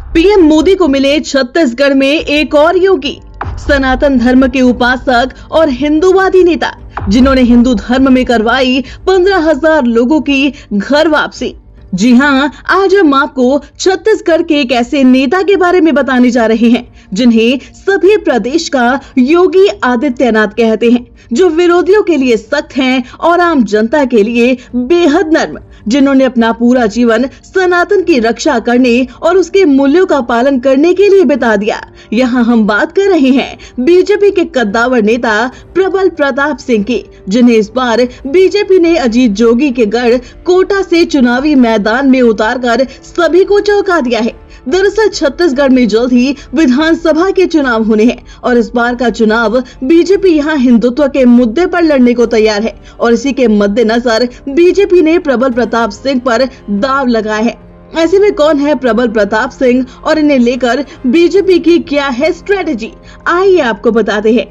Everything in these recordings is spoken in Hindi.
पीएम मोदी को मिले छत्तीसगढ़ में एक और योगी, सनातन धर्म के उपासक और हिंदूवादी नेता, जिन्होंने हिंदू धर्म में करवाई 15,000 लोगों की घर वापसी। जी हां, आज हम आपको छत्तीसगढ़ के एक ऐसे नेता के बारे में बताने जा रहे हैं जिन्हें सभी प्रदेश का योगी आदित्यनाथ कहते हैं, जो विरोधियों के लिए सख्त हैं और आम जनता के लिए बेहद नर्म, जिन्होंने अपना पूरा जीवन सनातन की रक्षा करने और उसके मूल्यों का पालन करने के लिए बिता दिया। यहाँ हम बात कर रहे हैं बीजेपी के कद्दावर नेता प्रबल प्रताप सिंह की, जिन्हें इस बार बीजेपी ने अजीत जोगी के गढ़ कोटा से चुनावी मैदान में उतारकर सभी को चौंका दिया है। दरअसल छत्तीसगढ़ में जल्द ही विधानसभा के चुनाव होने हैं और इस बार का चुनाव बीजेपी यहाँ हिंदुत्व के मुद्दे पर लड़ने को तैयार है और इसी के मद्देनजर बीजेपी ने प्रबल प्रताप सिंह पर दांव लगाया है। ऐसे में कौन है प्रबल प्रताप सिंह और इन्हें लेकर बीजेपी की क्या है स्ट्रेटेजी, आइए आपको बताते हैं।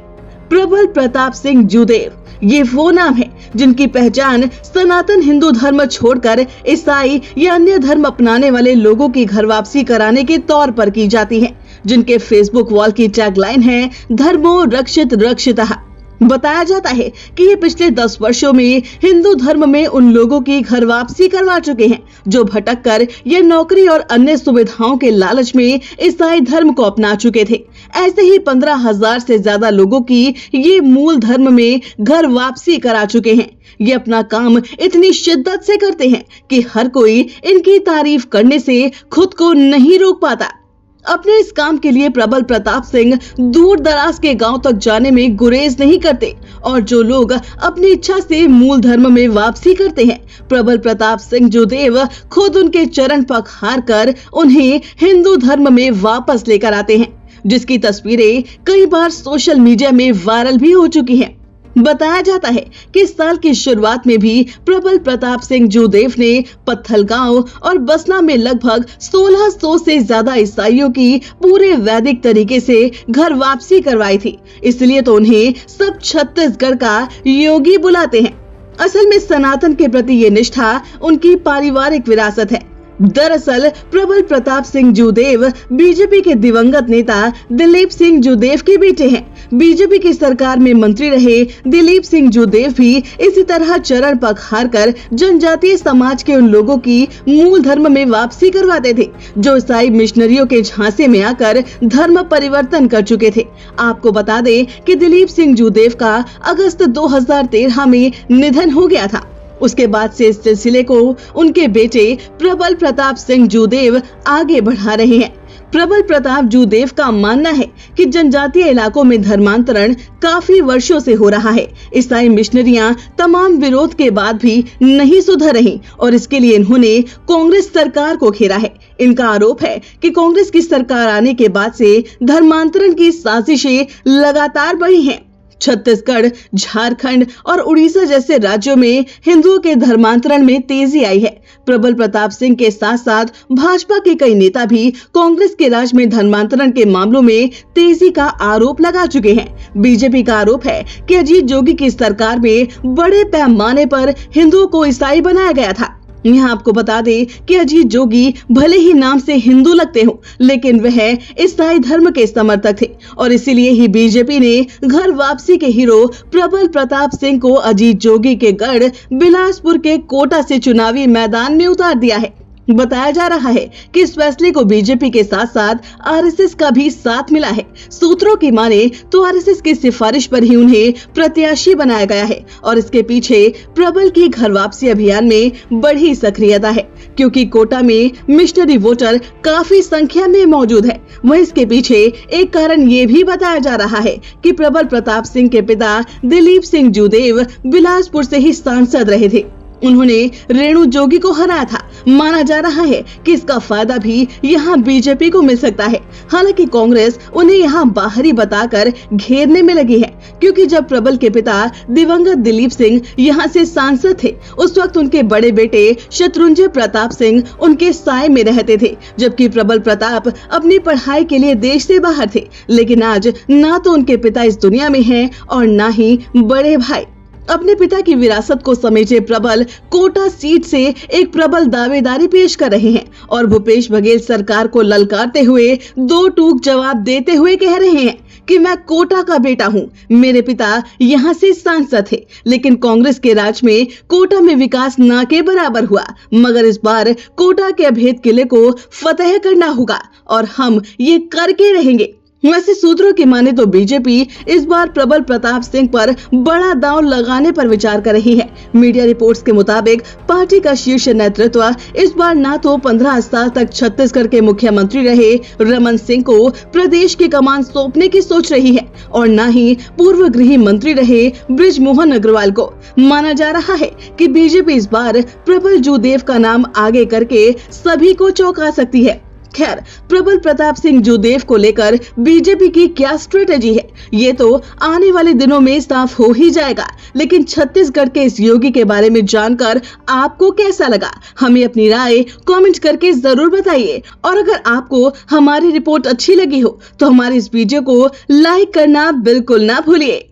प्रबल प्रताप सिंह जूदेव ये वो नाम है जिनकी पहचान सनातन हिंदू धर्म छोड़कर ईसाई या अन्य धर्म अपनाने वाले लोगों की घर वापसी कराने के तौर पर की जाती है, जिनके फेसबुक वॉल की टैगलाइन है धर्मो रक्षित रक्षितः। बताया जाता है कि ये पिछले 10 वर्षों में हिंदू धर्म में उन लोगों की घर वापसी करवा चुके हैं जो भटक कर ये नौकरी और अन्य सुविधाओं के लालच में ईसाई धर्म को अपना चुके थे। ऐसे ही 15,000 से ज्यादा लोगों की ये मूल धर्म में घर वापसी करा चुके हैं। ये अपना काम इतनी शिद्दत से करते हैं कि हर कोई इनकी तारीफ करने से खुद को नहीं रोक पाता। अपने इस काम के लिए प्रबल प्रताप सिंह दूर दराज के गांव तक जाने में गुरेज नहीं करते और जो लोग अपनी इच्छा से मूल धर्म में वापसी करते हैं, प्रबल प्रताप सिंह जूदेव खुद उनके चरण पखार कर उन्हें हिंदू धर्म में वापस लेकर आते हैं, जिसकी तस्वीरें कई बार सोशल मीडिया में वायरल भी हो चुकी हैं। बताया जाता है कि इस साल की शुरुआत में भी प्रबल प्रताप सिंह जूदेव ने पत्थलगांव और बसना में लगभग 1600 से ज्यादा ईसाइयों की पूरे वैदिक तरीके से घर वापसी करवाई थी। इसलिए तो उन्हें सब छत्तीसगढ़ का योगी बुलाते हैं। असल में सनातन के प्रति ये निष्ठा उनकी पारिवारिक विरासत है। दरअसल प्रबल प्रताप सिंह जूदेव बीजेपी के दिवंगत नेता दिलीप सिंह जूदेव के बेटे हैं। बीजेपी की सरकार में मंत्री रहे दिलीप सिंह जूदेव भी इसी तरह चरण पखार कर जनजातीय समाज के उन लोगों की मूल धर्म में वापसी करवाते थे जो ईसाई मिशनरियों के झांसे में आकर धर्म परिवर्तन कर चुके थे। आपको बता दें कि दिलीप सिंह जूदेव का अगस्त 2013 में निधन हो गया था। उसके बाद से इस सिलसिले को उनके बेटे प्रबल प्रताप सिंह जूदेव आगे बढ़ा रहे हैं। प्रबल प्रताप जूदेव का मानना है कि जनजातीय इलाकों में धर्मांतरण काफी वर्षों से हो रहा है। ईसाई मिशनरियां तमाम विरोध के बाद भी नहीं सुधर रही और इसके लिए इन्होंने कांग्रेस सरकार को घेरा है। इनका आरोप है कि कांग्रेस की सरकार आने के बाद से धर्मांतरण की साजिशें लगातार बढ़ी हैं। छत्तीसगढ़, झारखंड और उड़ीसा जैसे राज्यों में हिंदुओं के धर्मांतरण में तेजी आई है। प्रबल प्रताप सिंह के साथ साथ भाजपा के कई नेता भी कांग्रेस के राज में धर्मांतरण के मामलों में तेजी का आरोप लगा चुके हैं। बीजेपी का आरोप है कि अजीत जोगी की सरकार में बड़े पैमाने पर हिंदुओं को ईसाई बनाया गया था। यहाँ आपको बता दें कि अजीत जोगी भले ही नाम से हिंदू लगते हो, लेकिन वह ईसाई धर्म के समर्थक थे और इसीलिए ही बीजेपी ने घर वापसी के हीरो प्रबल प्रताप सिंह को अजीत जोगी के गढ़ बिलासपुर के कोटा से चुनावी मैदान में उतार दिया है। बताया जा रहा है कि इस फैसले को बीजेपी के साथ साथ आरएसएस का भी साथ मिला है। सूत्रों की माने तो आरएसएस की सिफारिश पर ही उन्हें प्रत्याशी बनाया गया है और इसके पीछे प्रबल की घर वापसी अभियान में बड़ी सक्रियता है, क्योंकि कोटा में मिशनरी वोटर काफी संख्या में मौजूद है। वहीं इसके पीछे एक कारण ये भी बताया जा रहा है कि प्रबल प्रताप सिंह के पिता दिलीप सिंह जूदेव बिलासपुर से ही सांसद रहे थे। उन्होंने रेणु जोगी को हराया था। माना जा रहा है कि इसका फायदा भी यहाँ बीजेपी को मिल सकता है। हालांकि कांग्रेस उन्हें यहाँ बाहरी बताकर घेरने में लगी है, क्योंकि जब प्रबल के पिता दिवंगत दिलीप सिंह यहाँ से सांसद थे, उस वक्त उनके बड़े बेटे शत्रुंजय प्रताप सिंह उनके साए में रहते थे, जबकि प्रबल प्रताप अपनी पढ़ाई के लिए देश से बाहर थे। लेकिन आज ना तो उनके पिता इस दुनिया में हैं और ना ही बड़े भाई। अपने पिता की विरासत को समेटे प्रबल कोटा सीट से एक प्रबल दावेदारी पेश कर रहे हैं और भूपेश बघेल सरकार को ललकारते हुए दो टूक जवाब देते हुए कह रहे हैं कि मैं कोटा का बेटा हूं, मेरे पिता यहां से सांसद थे, लेकिन कांग्रेस के राज में कोटा में विकास ना के बराबर हुआ, मगर इस बार कोटा के अभेद किले को फतेह करना होगा और हम ये करके रहेंगे। वैसे सूत्रों की माने तो बीजेपी इस बार प्रबल प्रताप सिंह पर बड़ा दांव लगाने पर विचार कर रही है। मीडिया रिपोर्ट्स के मुताबिक पार्टी का शीर्ष नेतृत्व इस बार ना तो 15 साल तक छत्तीसगढ़ के मुख्यमंत्री रहे रमन सिंह को प्रदेश की कमान सौंपने की सोच रही है और न ही पूर्व गृह मंत्री रहे बृजमोहन अग्रवाल को। माना जा रहा है कि बीजेपी इस बार प्रबल जूदेव का नाम आगे करके सभी को चौंका सकती है। खैर, प्रबल प्रताप सिंह जूदेव को लेकर बीजेपी की क्या स्ट्रेटेजी है, ये तो आने वाले दिनों में साफ हो ही जाएगा। लेकिन छत्तीसगढ़ के इस योगी के बारे में जानकर आपको कैसा लगा, हमें अपनी राय कमेंट करके जरूर बताइए। और अगर आपको हमारी रिपोर्ट अच्छी लगी हो तो हमारे इस वीडियो को लाइक करना बिल्कुल ना भूलिए।